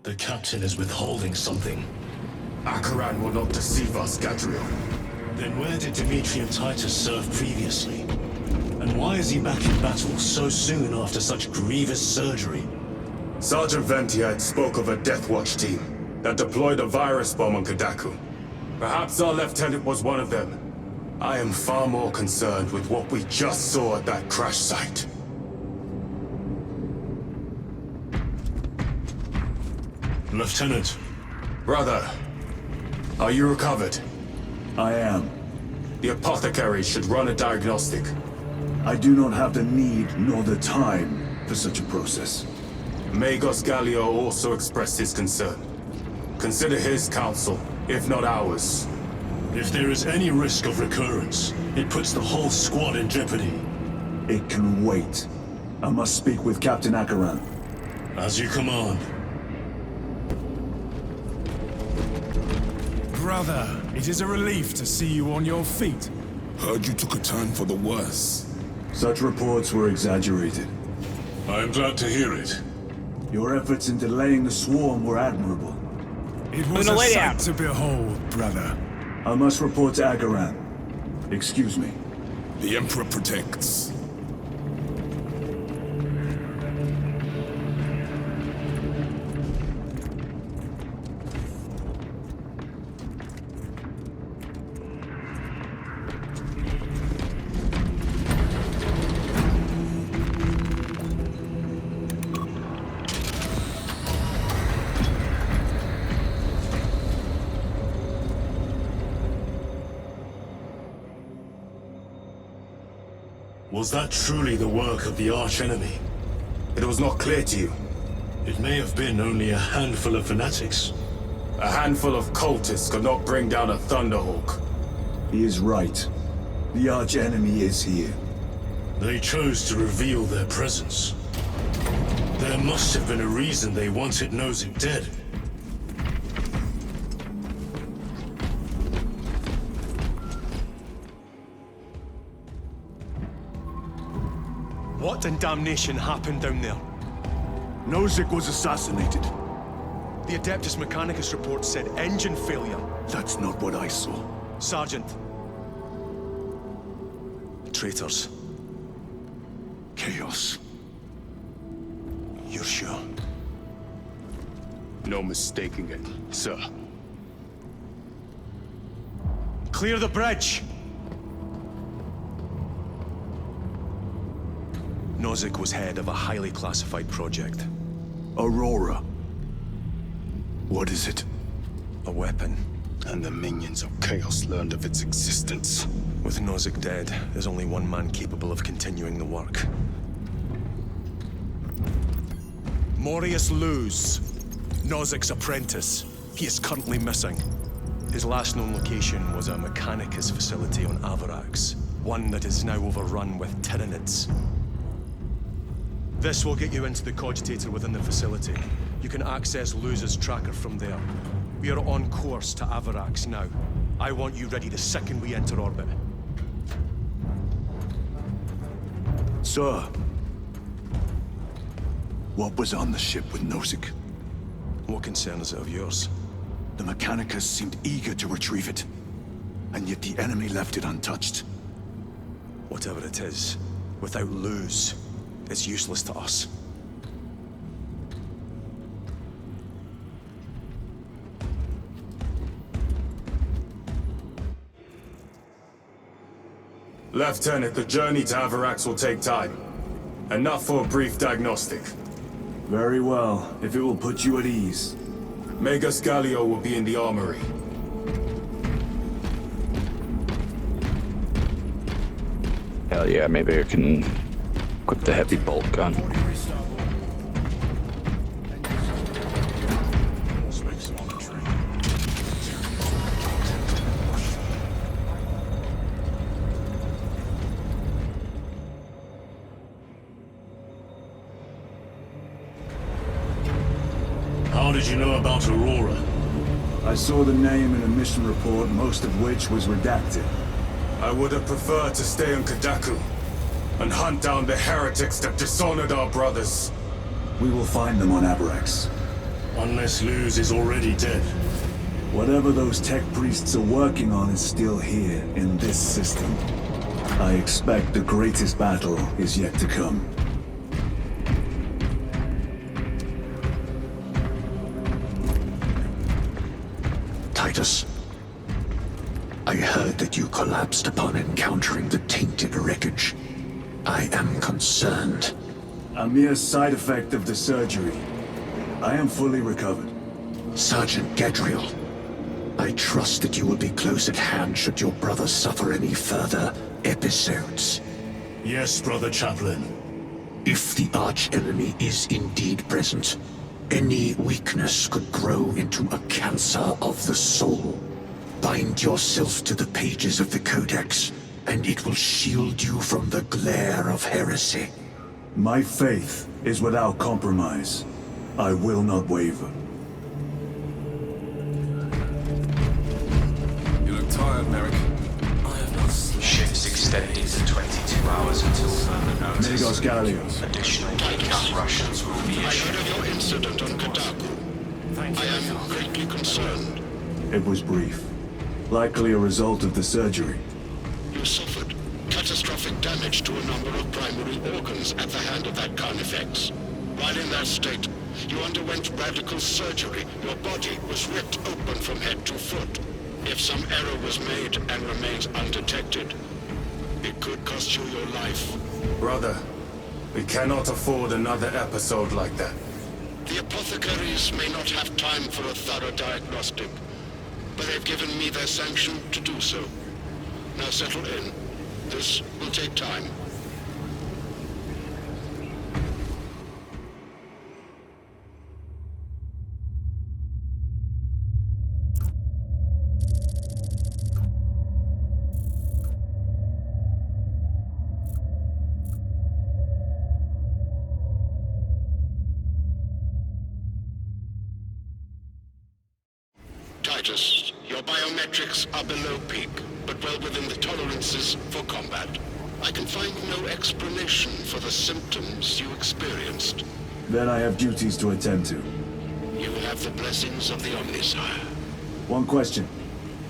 The captain is withholding something. Acheran will not deceive us, Gadriel. Then where did Dimitri and Titus serve previously? And why is he back in battle so soon after such grievous surgery? Sergeant Ventiad spoke of a Death Watch team that deployed a virus bomb on Kadaku. Perhaps our lieutenant was one of them. I am far more concerned with what we just saw at that crash site. Lieutenant. Brother, are you recovered? I am. The apothecary should run a diagnostic. I do not have the need nor the time for such a process. Magos Gallio also expressed his concern. Consider his counsel, if not ours. If there is any risk of recurrence, it puts the whole squad in jeopardy. It can wait. I must speak with Captain Acheran. As you command. Brother, it is a relief to see you on your feet. Heard you took a turn for the worse. Such reports were exaggerated. I am glad to hear it. Your efforts in delaying the swarm were admirable. It was a sight to behold, brother. I must report to Acheran. Excuse me. The Emperor protects. Was that truly the work of the archenemy? It was not clear to you. It may have been only a handful of fanatics. A handful of cultists could not bring down a Thunderhawk. He is right. The arch-enemy is here. They chose to reveal their presence. There must have been a reason they wanted Nozick dead. What in damnation happened down there? Nozick was assassinated. The Adeptus Mechanicus report said engine failure. That's not what I saw. Sergeant. Traitors. Chaos. You're sure? No mistaking it, sir. Clear the bridge! Nozick was head of a highly classified project. Aurora. What is it? A weapon. And the minions of Chaos learned of its existence. With Nozick dead, there's only one man capable of continuing the work. Morius Luz, Nozick's apprentice. He is currently missing. His last known location was a Mechanicus facility on Avarax, one that is now overrun with Tyranids. This will get you into the cogitator within the facility. You can access Luz's tracker from there. We are on course to Avarax now. I want you ready the second we enter orbit. Sir. What was on the ship with Nozick? What concern is it of yours? The Mechanicus seemed eager to retrieve it. And yet the enemy left it untouched. Whatever it is, without Luz, it's useless to us. Lieutenant, the journey to Avarax will take time. Enough for a brief diagnostic. Very well, if it will put you at ease. Magos Gallio will be in the armory. Hell yeah, maybe I can equip the heavy bolt gun. How did you know about Aurora? I saw the name in a mission report, most of which was redacted. I would have preferred to stay on Kadaku and hunt down the heretics that dishonored our brothers. We will find them on Avarax. Unless Luz is already dead. Whatever those tech priests are working on is still here, in this system. I expect the greatest battle is yet to come. Titus, I heard that you collapsed upon encountering the tainted wreckage. I am concerned. A mere side effect of the surgery. I am fully recovered. Sergeant Gadriel, I trust that you will be close at hand should your brother suffer any further episodes. Yes, Brother Chaplain. If the arch-enemy is indeed present, any weakness could grow into a cancer of the soul. Bind yourself to the pages of the Codex, and it will shield you from the glare of heresy. My faith is without compromise. I will not waver. You look tired, Merrick. I have not slept. Ships extending to 22 hours until further notice. Amigos Gallios. Additional wake-up Russians will be I issued. heard of your incident on Kotaku. I am greatly concerned. It was brief. Likely a result of the surgery. You suffered catastrophic damage to a number of primary organs at the hand of that Carnifex. While in that state, you underwent radical surgery. Your body was ripped open from head to foot. If some error was made and remains undetected, it could cost you your life. Brother, we cannot afford another episode like that. The apothecaries may not have time for a thorough diagnostic, but they've given me their sanction to do so. Now settle in. This will take time. Titus, your biometrics are below peak, but well within the tolerances for combat. I can find no explanation for the symptoms you experienced. Then I have duties to attend to. You have the blessings of the Omnisire. One question.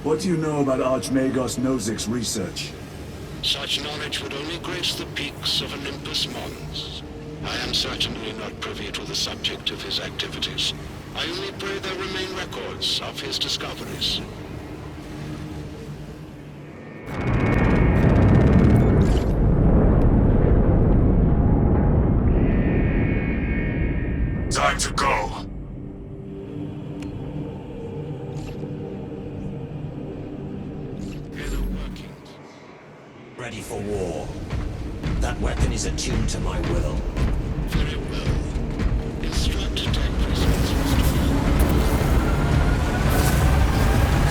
What do you know about Archmagos Nozick's research? Such knowledge would only grace the peaks of Olympus Mons. I am certainly not privy to the subject of his activities. I only pray there remain records of his discoveries. Time to go. Inner workings. Ready for war. That weapon is attuned to my will. Very well. Instruct tech prisoners to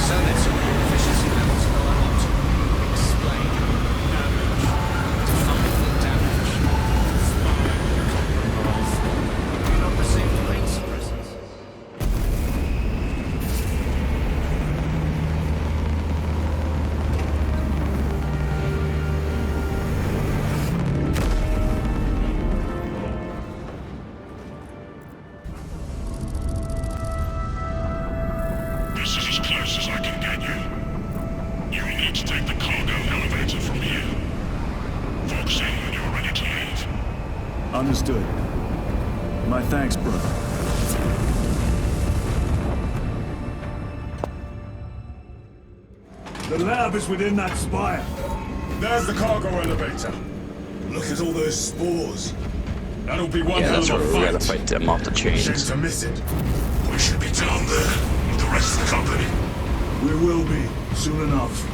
So let's see the efficiency levels go out. Explain. Damage. Define the damage. Compromise. Do not receive brain suppressants. This is as close as I can get you. You will need to take the cargo elevator from here. Focus in when you're ready to leave. Understood. My thanks, brother. The lab is within that spire. There's the cargo elevator. Look at all those spores. That'll be one Yeah, hell that's of where a we gotta fight. fight them off the Shame chains. to miss it. We should be down there with the rest of the company. We will be, soon enough.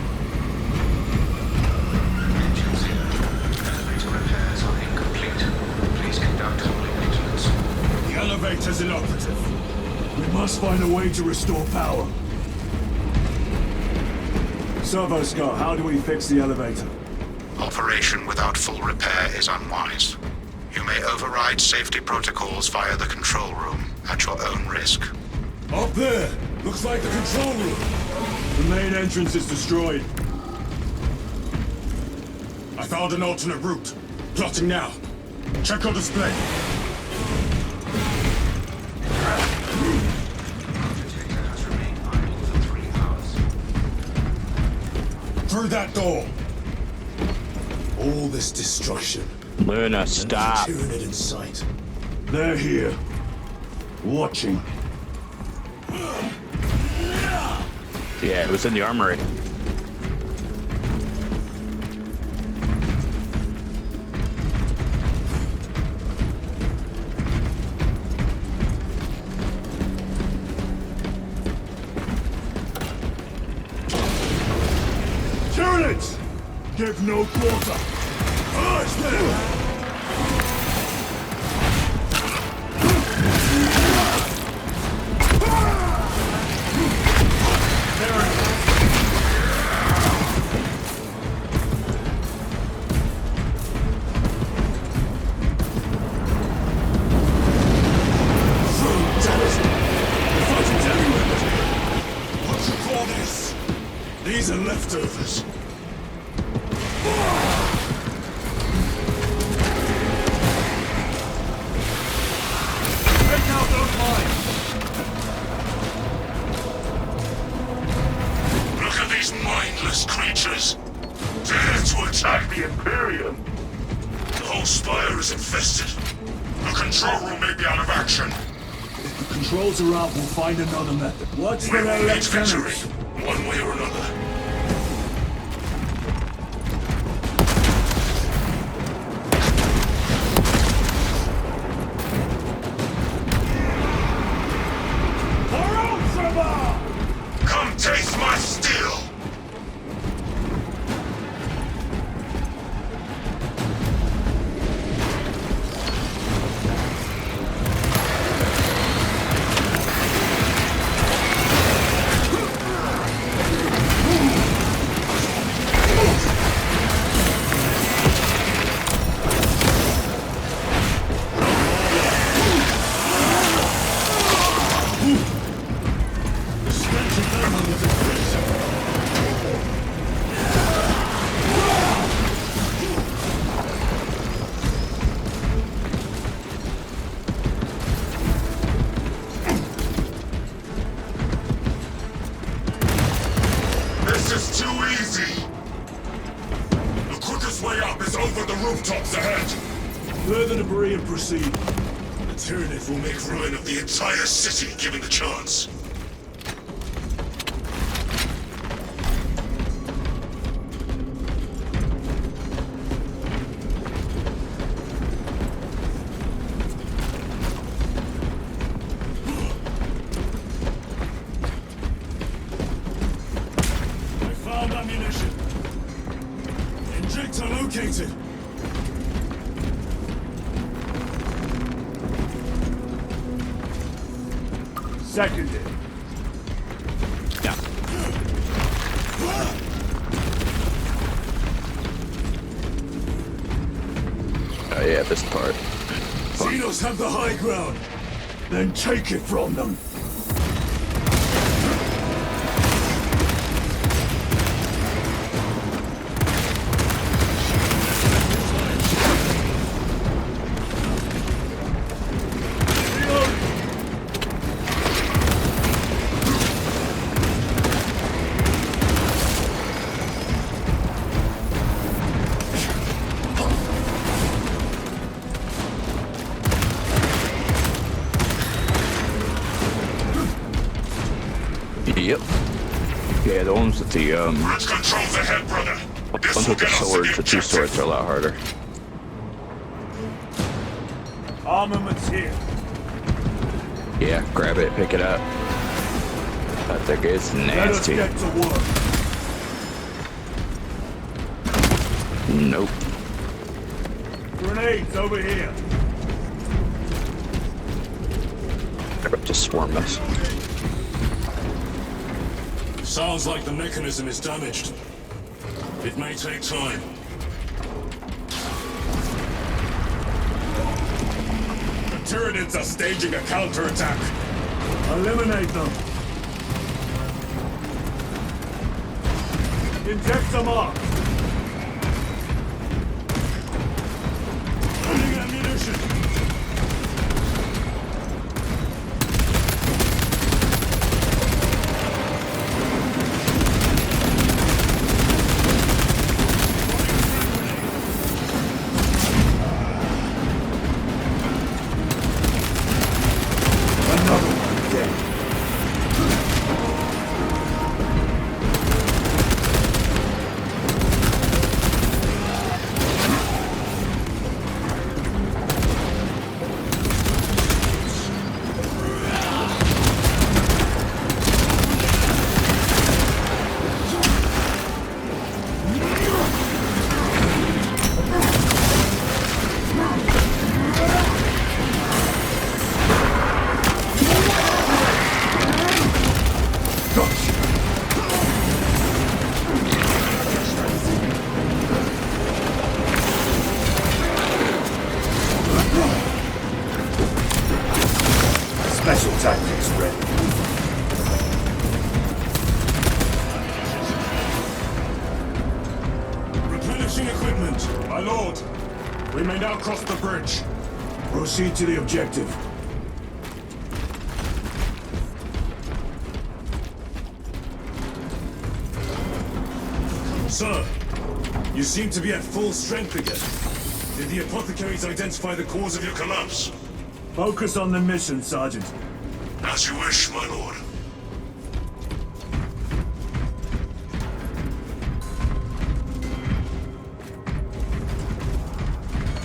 Elevator repairs are incomplete. Please conduct all maintenance. The elevator's inoperative. We must find a way to restore power. Servo Scott, how do we fix the elevator? Operation without full repair is unwise. You may override safety protocols via the control room at your own risk. Up there! Looks like the control room. The main entrance is destroyed. I found an alternate route. Plotting now. Check your display. through that door! All this destruction. Luna, And stop. the Tyranid in sight. They're here. Watching. Yeah, it was in the armory. Tyranids! Give no quarter! Urge them! What you call this? These are leftovers. Take out those mines! Look at these mindless creatures. Dare to attack the Imperium. The whole spire is infested. The control room may be out of action. If the controls are out, we'll find another method. What's We for their will meet victory, lieutenants? one way or another. Come taste my steel! This is too easy! The quickest way up is over the rooftops ahead! Clear the debris and proceed. The Tyranid will make ruin of the entire city given the chance. I found ammunition. Injector located. Seconded. Yeah. Oh yeah, this part. Xenos have the high ground. Then take it from them. Yep. Yeah, the ones with the Bridge controls ahead, brother. This ones will with the get us to swords, the the two swords objective. are a lot harder. Armament's here. Yeah, grab it, pick it up. That thing is Let us nasty. get to work. Nope. Grenades over here. They're about to swarm us. Sounds like the mechanism is damaged. It may take time. The Tyranids are staging a counterattack. Eliminate them. Inject them up. Loading ammunition. Special tactics ready. Replenishing equipment. My lord, we may now cross the bridge. Proceed to the objective. Sir, you seem to be at full strength again. Did the apothecaries identify the cause of your collapse? Focus on the mission, Sergeant. As you wish, my lord.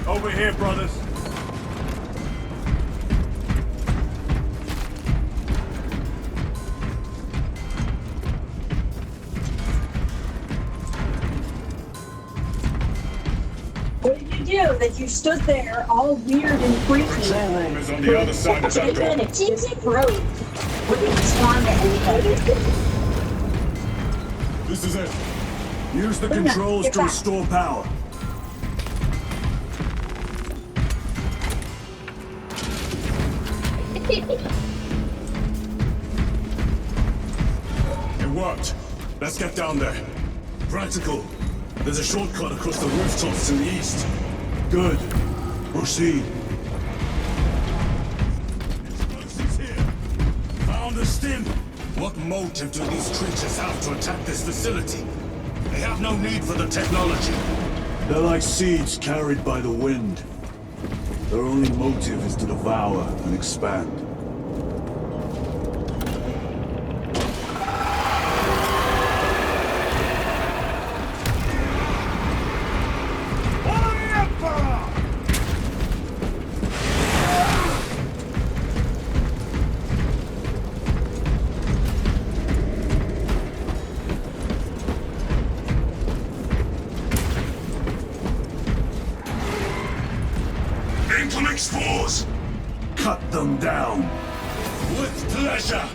Over here, brothers. What did you do that you stood there all weird and freaky? Control room is on the other side of that 10 door. minutes. Seems like road. Wouldn't respond to anybody. This is it. Use the controls to restore power. It worked. Let's get down there. Practical. There's a shortcut across the rooftops to the east. Good. Proceed. Explosives here. Found a stim. What motive do these creatures have to attack this facility? They have no need for the technology. They're like seeds carried by the wind. Their only motive is to devour and expand. Incoming spores! Cut them down! With pleasure!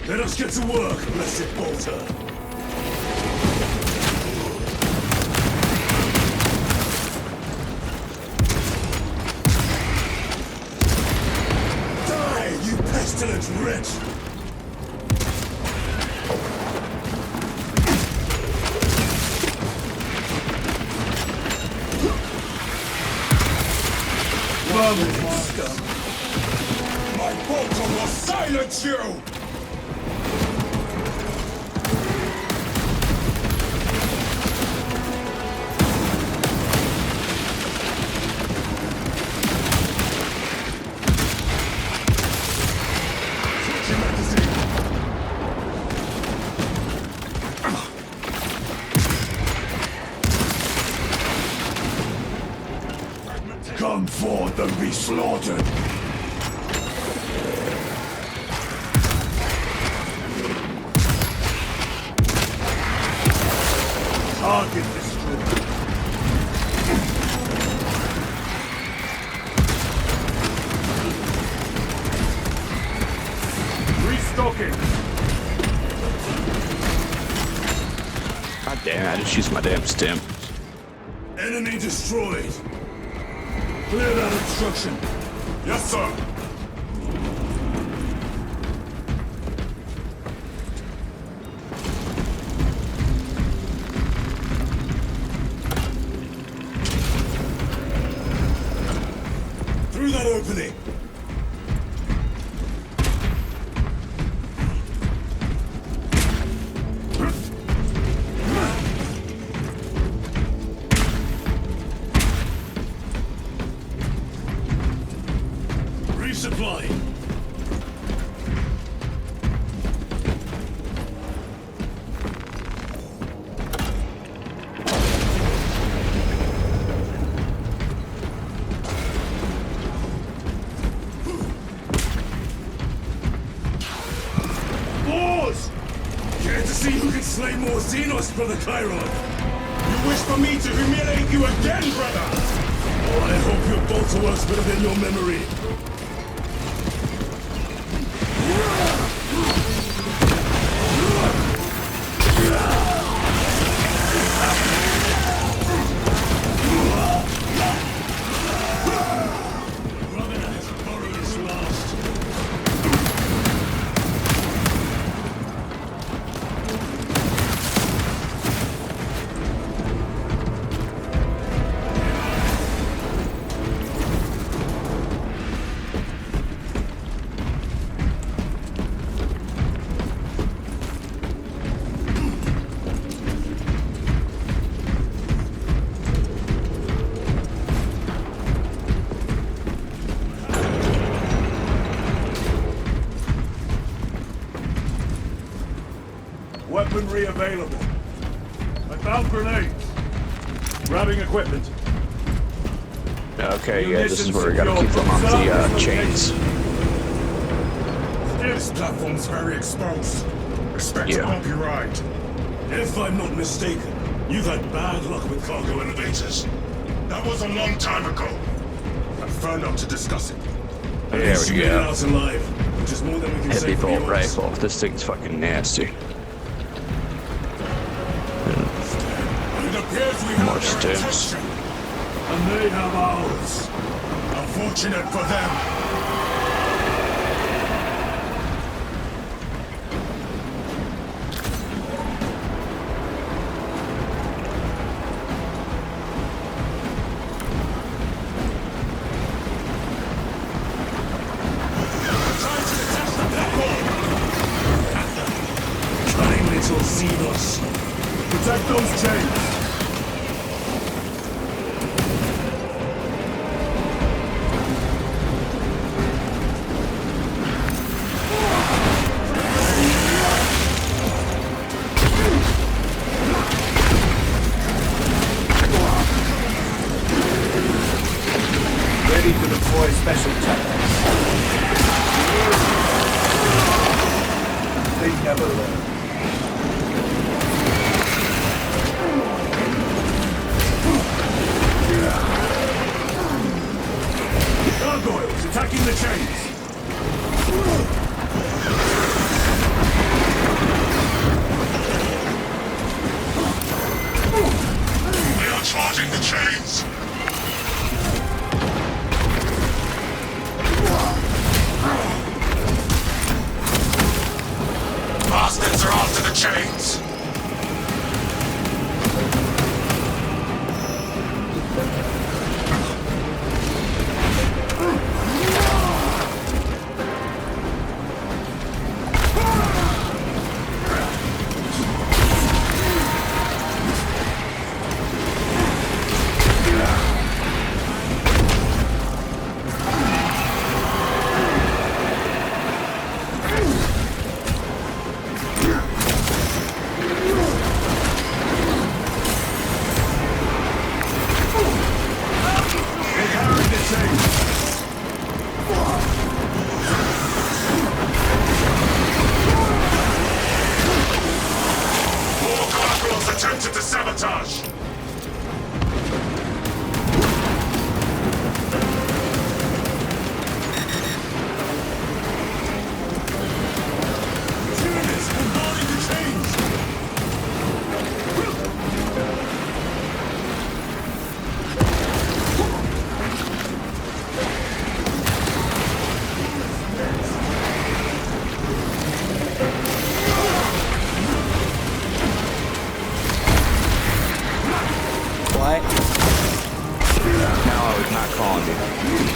Let us get to work, blessed bolter! Die, you pestilent wretch! My bolter will silence you! Come forth and be slaughtered! Target destroyed. Restocking! God damn, I just used my damn stim. Enemy destroyed! Clear that obstruction! Yes, sir! Through that opening! Resupply! Boars! Care to see who can slay more Xenos, Brother Chiron? You wish for me to humiliate you again, brother? Oh, I hope your bolter works better than your memory. Brother has borrowed his last. weaponry available. I found grenades. Grabbing equipment. Okay, yeah, this is where we gotta keep them off the chains. This platform's very exposed. Expect a bumpy ride. If I'm not mistaken, you've had bad luck with cargo elevators. That was a long time ago. I prefer not to discuss it. There we You made it go. out alive, which is more than we can say Heavy for bolt yours. rifle. This thing's fucking nasty. It appears we More have their stims. attention, and they have ours. Unfortunate for them. Cunning little Xenos. Protect those chains. Ready to deploy special tactics. They never learn. Gargoyles attacking the chains. We are charging the chains. Bastards are after the chains. Attempted to sabotage! Tyranids bombarding the chains! What? No, I was not calling you.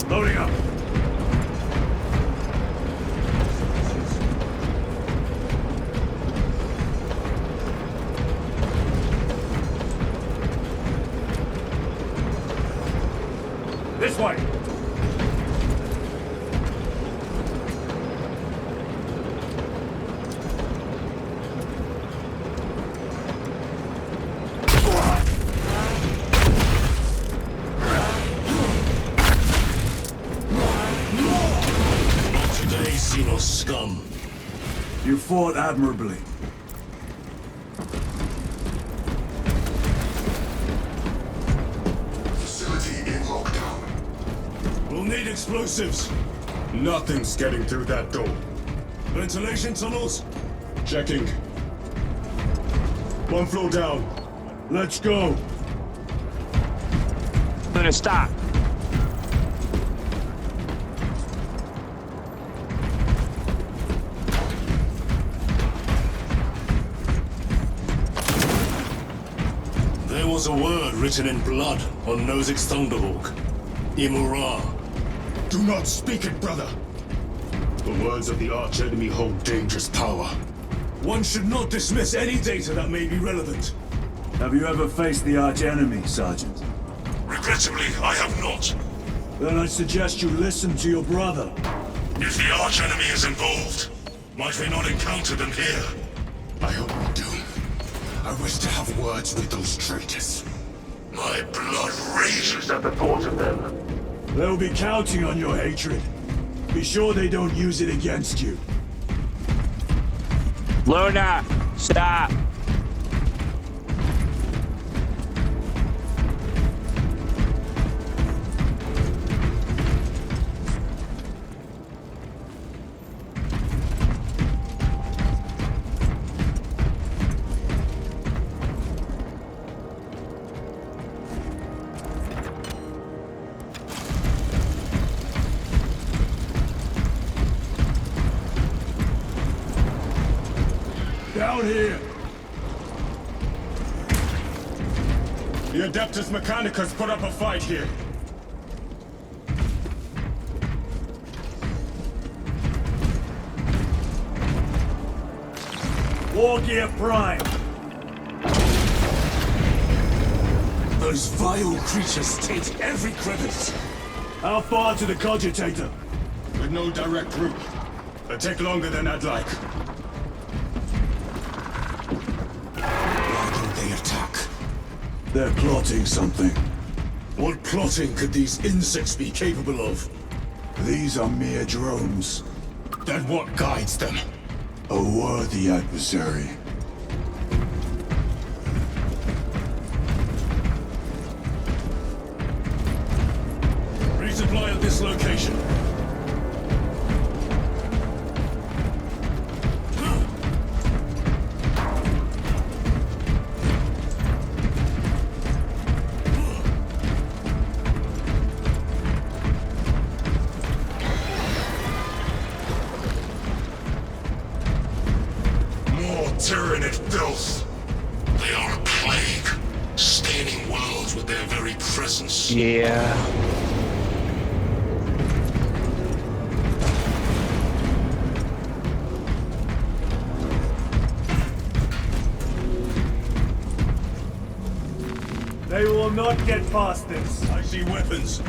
Loading up. This way. You fought admirably. Facility in lockdown. We'll need explosives. Nothing's getting through that door. Ventilation tunnels? Checking. One floor down. Let's go. Luna, stop. There was a word written in blood on Nozick's Thunderhawk. Imura. Do not speak it, brother. The words of the archenemy hold dangerous power. One should not dismiss any data that may be relevant. Have you ever faced the archenemy, Sergeant? Regrettably, I have not. Then I suggest you listen to your brother. If the archenemy is involved, might we not encounter them here? I hope we do. I wish to have words with those traitors. My blood raises at the thought of them. They'll be counting on your hatred. Be sure they don't use it against you. Luna, stop. Down here! The Adeptus Mechanicus put up a fight here. War Gear Prime! Those vile creatures take every crevice. How far to the Cogitator? With no direct route. It'll take longer than I'd like. Why don't they attack? They're plotting something. What plotting could these insects be capable of? These are mere drones. Then what guides them? A worthy adversary. Resupply at this location. Tyranid filth. They are a plague, staining worlds with their very presence. Yeah. They will not get past this. I see weapons.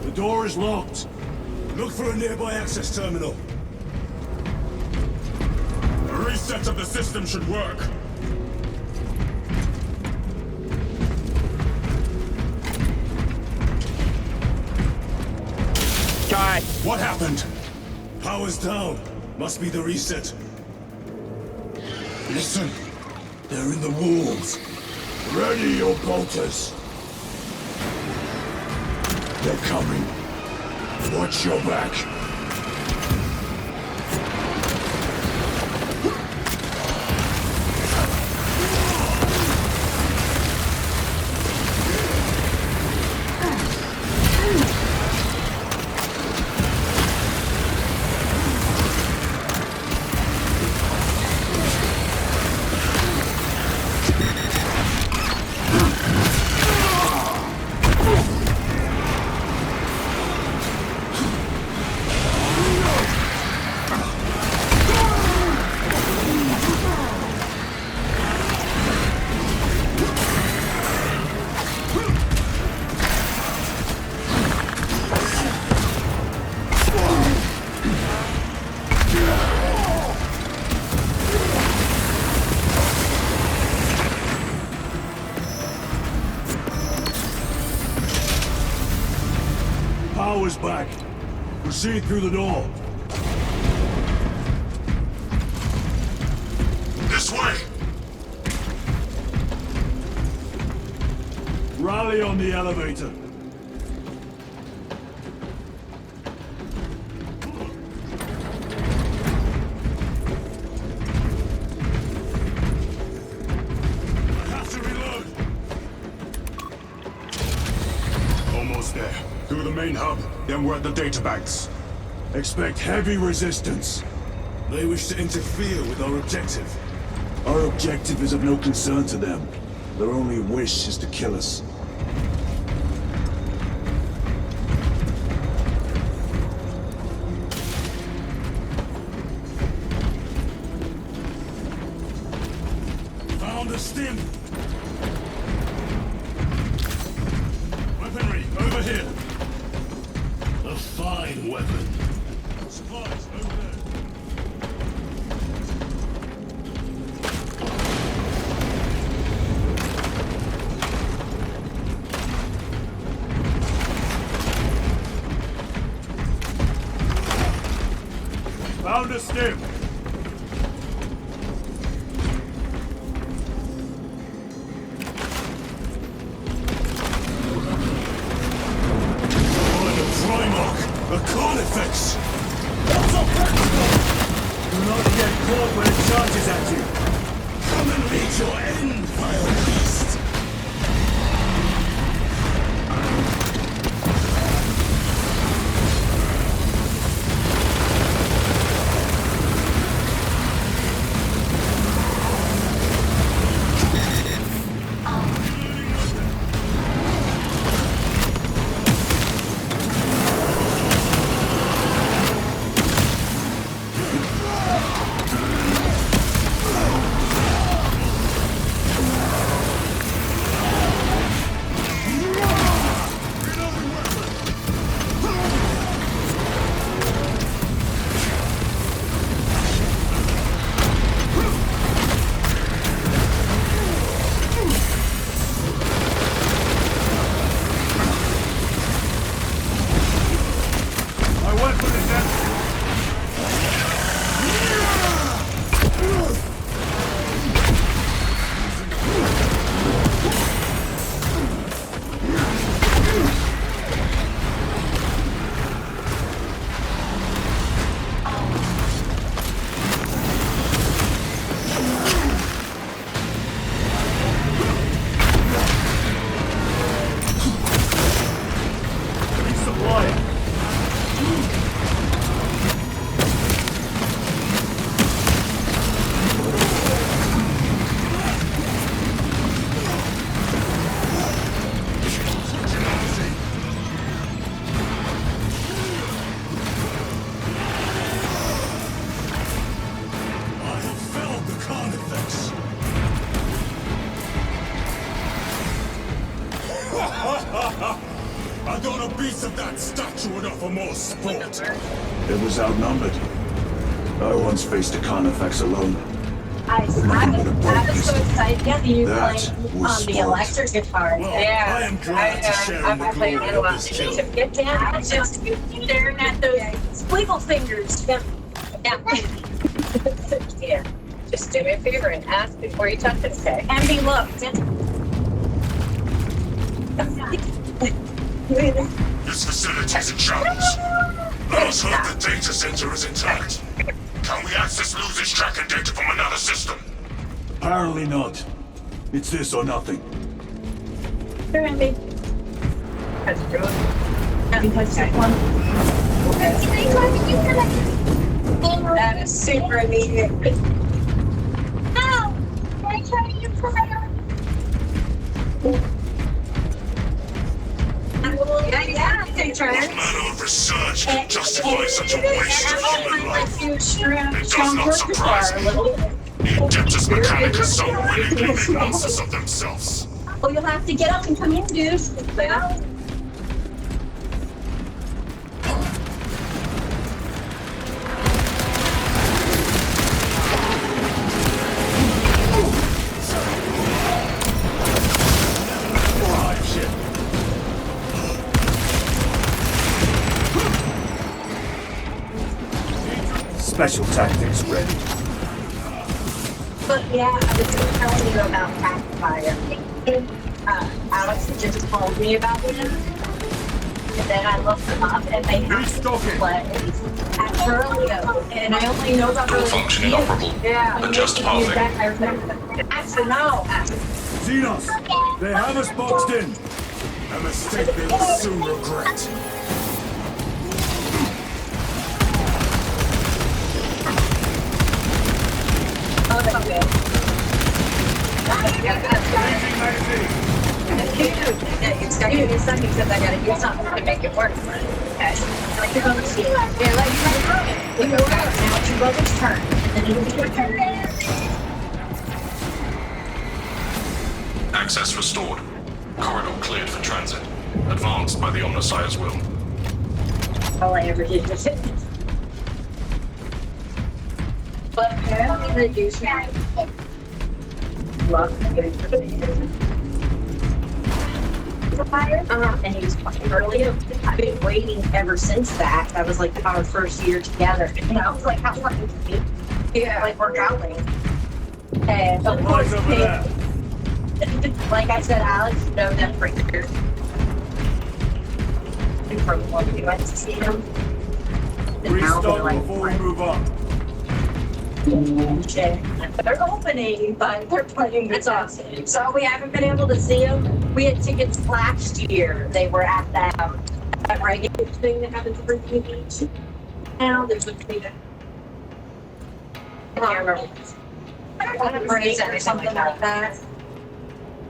The door is locked. Look for a nearby access terminal. A reset of the system should work. Guy. What happened? Power's down. Must be the reset. Listen. They're in the walls. Ready your bolters. They're coming. Watch your back. power's back. Proceed through the door. This way! Rally on the elevator. Almost there. Through the main hub, then we're at the databanks. Expect heavy resistance. They wish to interfere with our objective. Our objective is of no concern to them. Their only wish is to kill us. Found a stim! Weaponry, over here! A fine weapon. Supplies, over there. Found a stim! The Carnifex! Do not get caught when it charges at you! Come and meet your end, vile beast! I got a piece of that statue would offer more sport. It was outnumbered. I once faced a Carnifex alone. I was so excited to you playing on the electric guitar. I am glad to share in the glory of this kill. Get down and just staring at those squiggle fingers. Yeah. Just do me a favor and ask before you touch it, okay? And be looked. This facility is in shambles. Let us hope the data center is intact. Can we access Luz's tracking data from another system? Apparently not. It's this or nothing. Here, Andy. That's true. Andy, touch that one. That is super immediate. No! I try to use yeah, they try. What manner of research justifies such a waste of human life? It does not surprise me. The Adeptus Mechanicus so willingly make monsters of themselves. Oh, you'll have to get up and come in, dude. Yeah. special tactics ready. But yeah, I was just telling you about Pacifier. Alex just told me about him. And then I looked them up and they have plays at Berlio. And I only know about Full function inoperable. Yeah. But just pausing. I remember. Actually, no. Xenos, they have us boxed in. A mistake they will soon regret. Okay. It's got to be a second because I gotta do something to make it work. Okay. Like your brother's turn. Yeah, like your brother. Look over. Now it's your brother's turn. And then it'll be your turn. Access restored. Corridor cleared for transit. Advanced by the Omnissiah's will. All I ever did was it. But apparently the douchebag loved getting for the fire. And he was fucking early. I've been waiting ever since that. That was like our first year together. And I was like, how fucking cute. Yeah, like we're going. And of course, like I said, Alex, no death breaker. And from when we went to see him. Restart before we move on. They're opening, but they're playing the awesome. So we haven't been able to see them. We had tickets last year. They were at that regular thing that happens for TV. Now there's a thing that I can't remember. Break or something like that.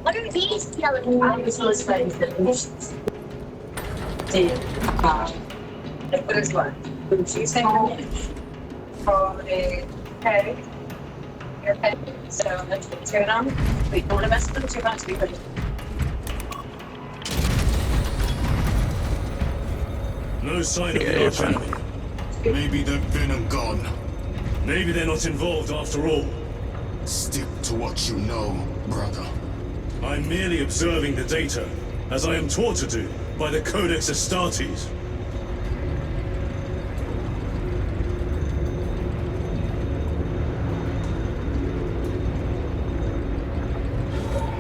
What are these yellow? I was listening to the what is what? Would you say okay. Okay. So let's turn it on. We don't want to mess with them too much because no sign of the arch enemy. Maybe they've been and gone. Maybe they're not involved after all. Stick to what you know, brother. I'm merely observing the data, as I am taught to do by the Codex Astartes.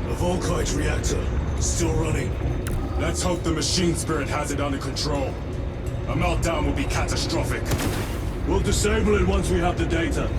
A Volkite reactor, still running. Let's hope the machine spirit has it under control. A meltdown will be catastrophic. We'll disable it once we have the data.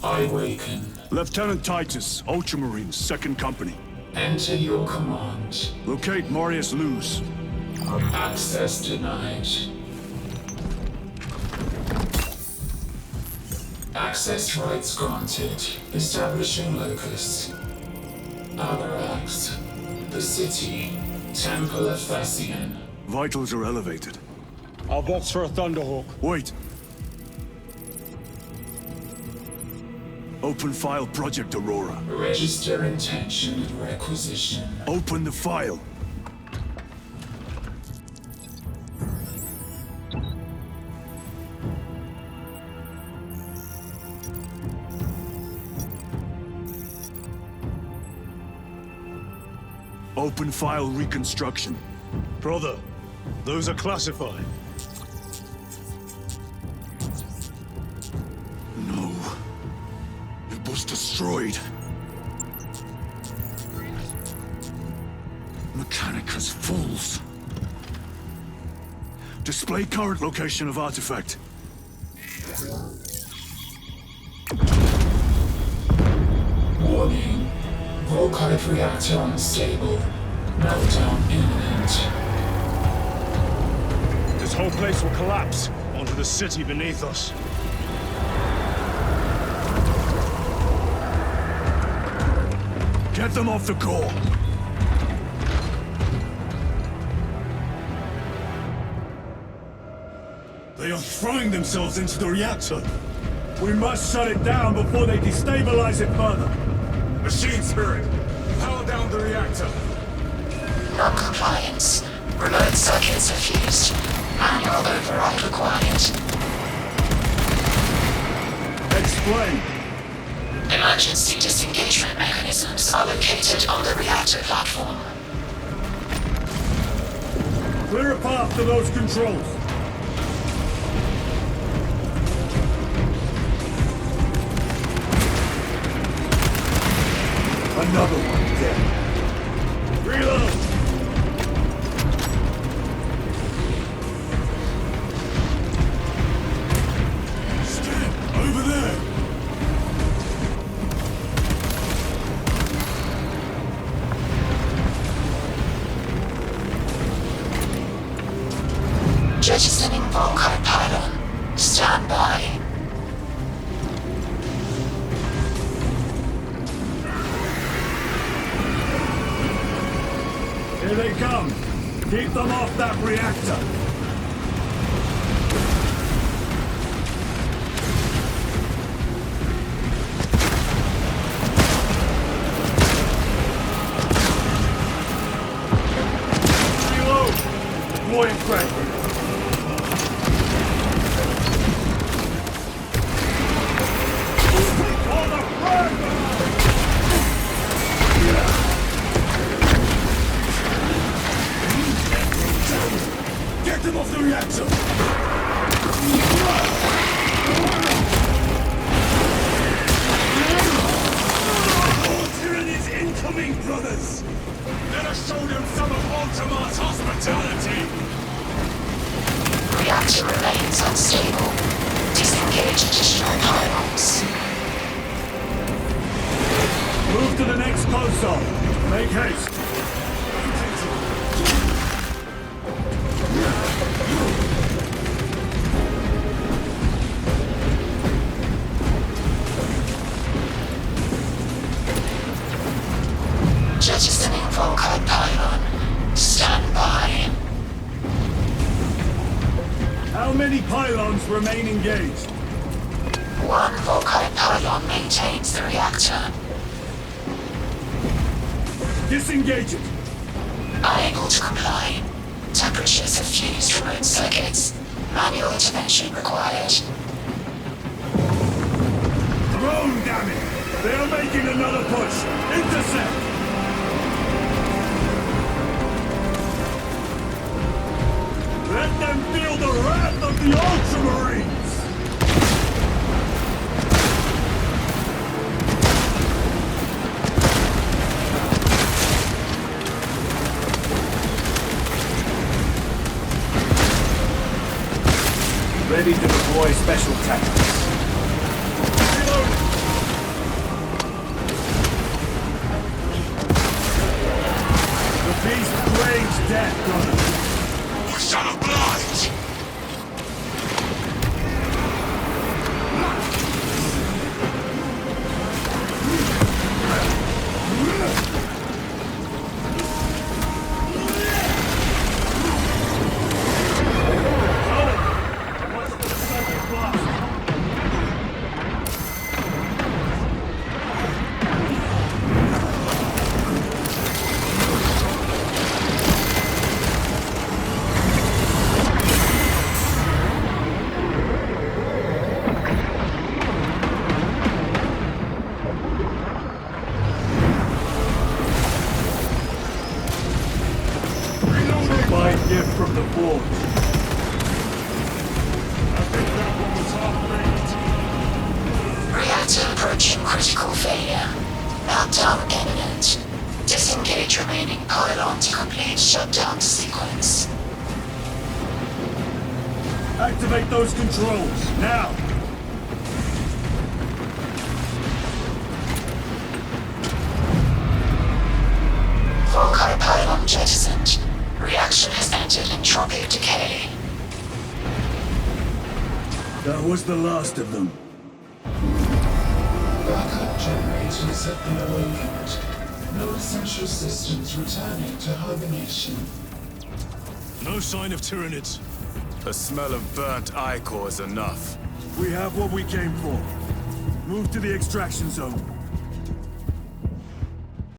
I awaken. Lieutenant Titus, Ultramarines, 2nd Company. Enter your command. Locate Marius Luz. Access denied. Access rights granted. Establishing locus. Avarax. The city. Temple of Thasian. Vitals are elevated. I'll box for a Thunderhawk. Wait. Open file Project Aurora. Register intention and requisition. Open the file. Open file reconstruction. Brother, those are classified. No. It was destroyed. Mechanicus fools. Display current location of artifact. Warning. Volkite reactor unstable. Meltdown imminent. This whole place will collapse onto the city beneath us. Get them off the core. They are throwing themselves into the reactor. We must shut it down before they destabilize it further. Machine Spirit, power down the reactor. Non-compliance. Remote circuits are fused. Manual override required. Explain. Emergency disengagement mechanisms are located on the reactor platform. Clear a path to those controls. Another one dead. Reload! Stan, over there! Jettisoning Volkite pylon. Stand by. Here they come! Keep them off that reactor! Reload! Deploying frag. Get them off the reactor! More tyranny's incoming, brothers! Let us show them some of Ultima's hospitality! Reactor remains unstable. Disengage additional pylons. Move to the next console. Make haste. Jettisoning Volkite pylon. Stand by. How many pylons remain engaged? One Volkite pylon maintains the reactor. Disengage it. Unable to comply. Temperatures have fused remote circuits. Manual intervention required. Drone, damn it! They are making another push! Intercept! Let them feel the wrath of the Ultramarines! Ready to deploy special tactics. The beast rains death, brother. We shall oblige! My gift from the forge. Reactor approaching critical failure. Meltdown imminent. Disengage remaining pylon to complete shutdown sequence. Activate those controls, now! Volkite pylon jettisoned. Reaction has entered entropic decay. That was the last of them. Backup generators have been awakened. No essential systems returning to hibernation. No sign of Tyranids. The smell of burnt ichor is enough. We have what we came for. Move to the extraction zone.